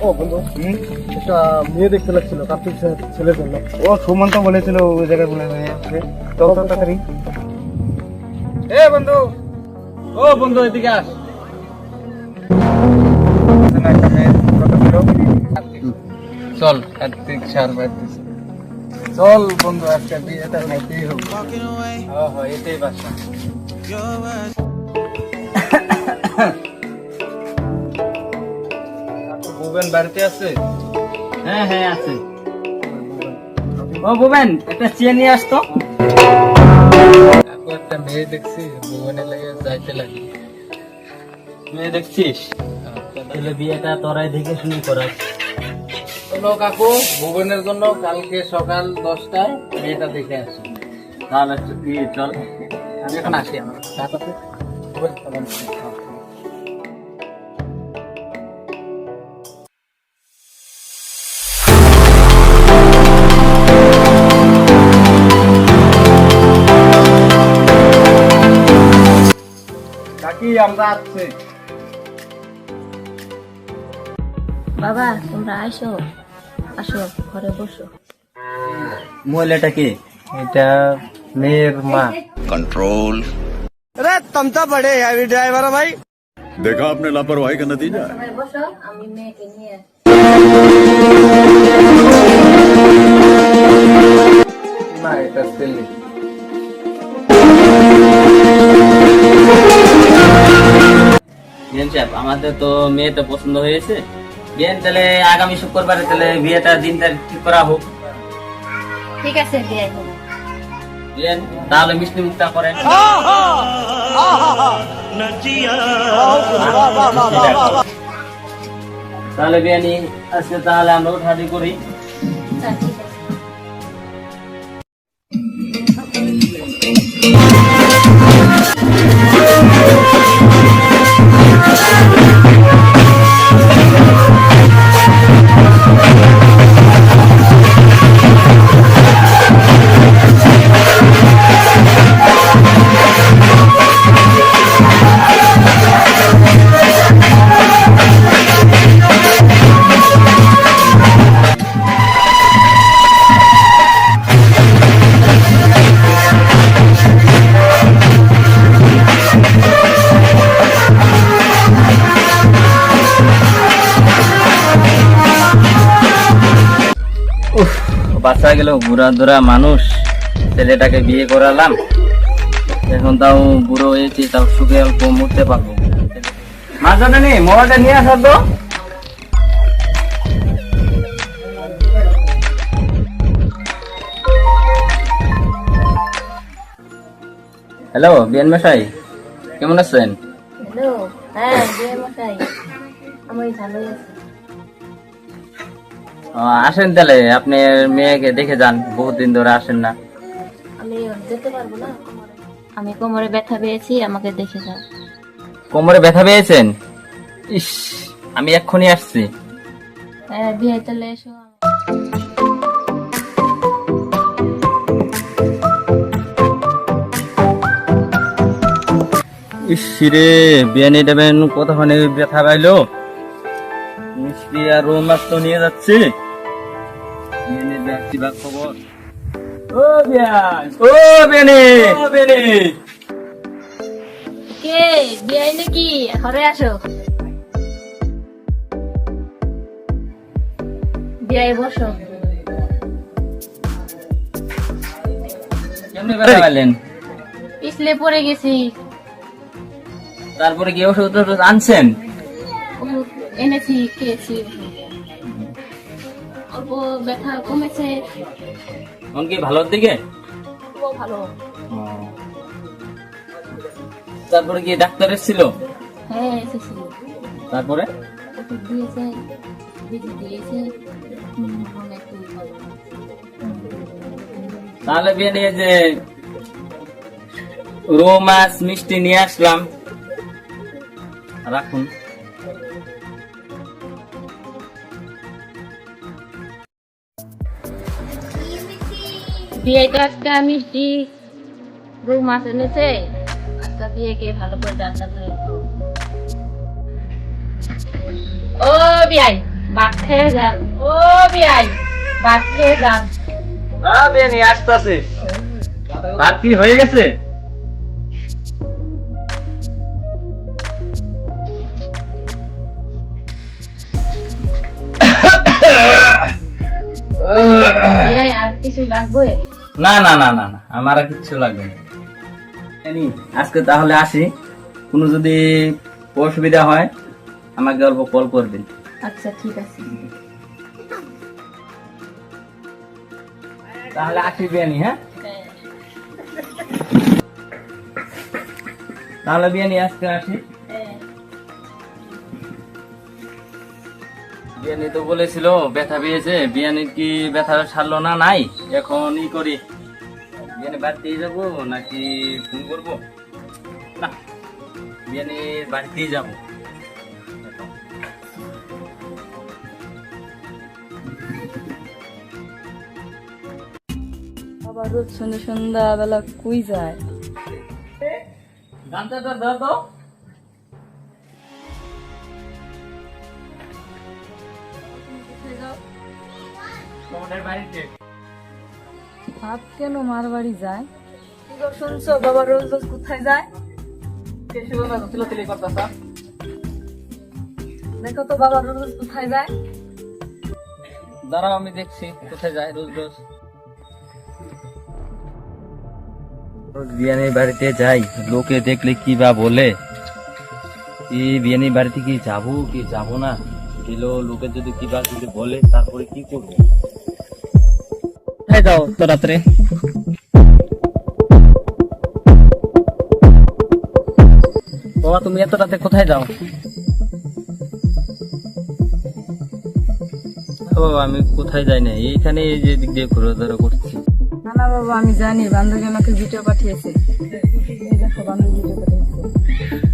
ও বন্ধু, একটা মেয়ে দেখতে লাগছিল কার্তিক ছেলের জন্য। ও সুমন তো বলেছিল ওই জায়গায় বলে নিয়ে আসবে। তো তাড়াতাড়ি। এ বন্ধু, ও বন্ধু এদিকে আস। একটা মেয়ে কথা ছিল। চল কার্তিক সার বাড়তেছে। চল বন্ধু আজকে বিয়েটা খাইতেই হবে। হ্যাঁ এটাই বাসা। বুবেন বাড়িতে আছে? হ্যাঁ হ্যাঁ আছে। ও বুবেন, একটা চেয়ে নিয়ে আসতো। এখন একটা মেয়ে দেখছি, বুবেনের লাগে যাইতে লাগে। মেয়ে দেখছিস? তাহলে বিয়েটা তোরাই দেখে শুনে করাস। চলো কাকু, বুবেনের জন্য কালকে সকাল 10টায় মেয়েটা দেখে আসি। তাহলে চল, আমি এখন আসি। আমার কাজ আছে। বুবেন, চলো। কাকি আমরা আসছি। বাবা তোমরা আসো, আসো ঘরে বসো। মহিলাটা কে? এটা মেয়ের মা। कंट्रोल। अरे तुम तो बड़े हैवी ड्राइवर हो भाई। देखा आपने लापरवाही का नतीजा है। সবাই বসো, আমি মেয়েকে নিয়ে আসি। না এটা ছেলে। বিয়েন সাহেব, আমাদের তো মেয়েটা পছন্দ হয়েছে। বিয়েন, তাহলে আগামী শুক্রবারে তাহলে বিয়েটা দিনটা ঠিক করা হোক। ঠিক আছে বিয়ে হোক। বিয়েন, তাহলে মিষ্টি মুখটা করেন। তাহলে বিয়ানি আজকে তাহলে আমরা উঠাদি করি। আচ্ছা, ঠিক আছে। বাচ্চা গেল, বুড়া দুরা মানুষ, ছেলেটাকে বিয়ে করালাম, এখন তাও বুড়ো হয়েছি, তাও সুখে অল্প মরতে পারবো। মাঝখানে নেই, মোবাইলটা নিয়ে আসা তো। হ্যালো বিয়ান মশাই, কেমন আছেন? হ্যালো, হ্যাঁ বিয়ে মশাই, আমি ভালোই আছি। আসেন তাহলে, আপনি মেয়েকে দেখে যান, বহুত দিন ধরে আসেন না। আমি যেতে পারবো না, আমি কোমরে ব্যথা পেয়েছি, আমাকে দেখে যাও। কোমরে ব্যথা পেয়েছেন? ইস, আমি এক্ষুনি আসছি। হ্যাঁ বিয়ে চলে এসো। ইস রে, বিয়ানি দেবেন কতক্ষণে ব্যথা পাইলো। মিষ্টি আর রোল মাছ তো নিয়ে যাচ্ছি। বিয়ানি যাচ্ছি বা খবর। ও বিয়ান, ও বিয়ানি, ও বিয়ানি। কে বিয়ে নাকি? ঘরে আসো, বিয়ে বসো। কেমনে ব্যথা পাইলেন? পিছলে পড়ে গেছি। তারপরে কি ওষুধ টষুধ আনছেন? ওষুধ এনেছি, খেয়েছি, অল্প ব্যথা কমেছে। এখন কি ভালোর দিকে? খুব ভালো। তারপরে কি ডাক্তার এসেছিল? হ্যাঁ এসেছিল, তারপরে ওষুধ দিয়েছে, বিধি দিয়েছে, এখন একটু ভালো। তাহলে বিয়ে নিয়ে যে রো মাছ মিষ্টি নিয়ে আসলাম, রাখুন। বিয়েটা আজকে মিষ্টি রৌ মাছ এনেছে, আজকে বিয়েকে ভালো করে রান্না করে। ও বিয়াই, ভাত খেয়ে যান। ও বিয়াই, ভাত খেয়ে যান। বিয়ানি আসতেছে। ভাত কি হয়ে গেছে? বিয়াই, আর কিছু লাগবে? না না না না না, আমার আর কিচ্ছু লাগবে না। বিয়ানি, আজকে তাহলে আসি। কোনো যদি অসুবিধা হয় আমাকে অল্প কল করবেন। আচ্ছা ঠিক আছে। তাহলে আসি বিয়ানি, হ্যাঁ? তাহলে বিয়ানি আজকে আসি। বিয়ানি তো বলেছিল ব্যথা পেয়েছে, বিয়ানির কি ব্যথা সারলো না? নাই, এখন ই করি, বিয়ানি বাড়িতেই যাবো নাকি ফোন করবো? না, বিয়ানির বাড়িতেই যাবো। আবার রোজ সন্ধ্যাবেলা কই যায়? গামছা তো দাও তো। তোমাদের বাড়িতে ভাব কেন মার বাড়ি যায়? কি গো শুনছো, বাবা রোজ রোজ কোথায় যায়? দেখো তো বাবা রোজ রোজ কোথায় যায়? দাঁড়াও, আমি দেখছি কোথায় যায় রোজ রোজ। রোজ বিয়ানির বাড়িতে যাই, লোকে দেখলে কি বা বলে। এই বিয়ানির বাড়িতে কি যাবো কি যাবো না, গেলো লোকে যদি কি বা যদি বলে, তারপরে কি করবো? কোথায় যাও তো রাত্রে? বাবা, তুমি এত রাতে কোথায় যাও? বাবা, আমি কোথায় যাই না, এইখানে এই যে দিক দিয়ে ঘোরাধরা করছি। না না বাবা, আমি জানি, বান্ধবী আমাকে ভিডিও পাঠিয়েছে। এই দেখো, বান্ধবী ভিডিও পাঠিয়েছে।